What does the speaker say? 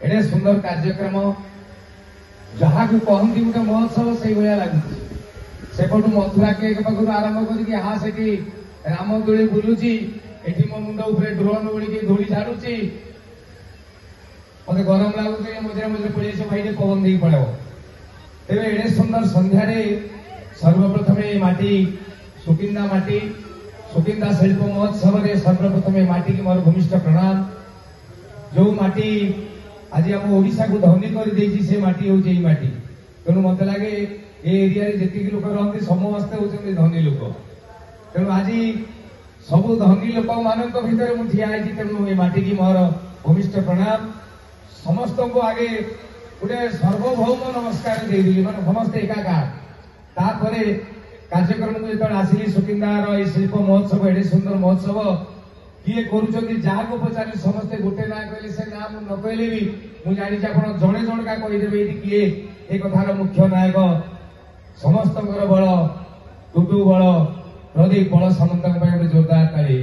एडे सुंदर कार्यक्रम जहाँ को कहती गोटे महोत्सव से भाया लगुच सेपटू मथुरा केक पाखु आरंभ करके हाँ से राम दोली बुलूची एठी मो मुंड उपरे ड्रोन उड़ी धूली छाड़ुची मत गरम लगुच मझे मझे पड़े भाई पवन दी पड़ो तेरे एडे सुंदर संध्यार सर्वप्रथम माटी सुकिंदा माटी सुकिंदा शिल्प महोत्सव सर्वप्रथम माटी की मोर भूमिष्ठ प्रणाम जो माटी आज आम ओडिशा को धनी कर से माटी हूँ माटी तेणु मत लगे ये एरिया जी लोक रही समस्ते होती धनी लोक तेणु आज सब धनी लोक मान भितर मुझे ठिया तेणु ये माटी की मोर भूमिष्ठ प्रणाम समस्त को आगे गोटे सर्वभौम नमस्कार देदेली मैं समस्ते एकाकार कार्यक्रम को जो आसिली सुकिंदार ये शिल्प महोत्सव एडे सुंदर महोत्सव किए कर पचारि समस्ते गोटे ना कहले से ना न कहले भी मुझे जानी जड़े जड़का कहीदेवे ये किए ए कथार मुख्य नायक समस्त बल टुटू बल प्रदीप बल समस्त जोरदार ताली।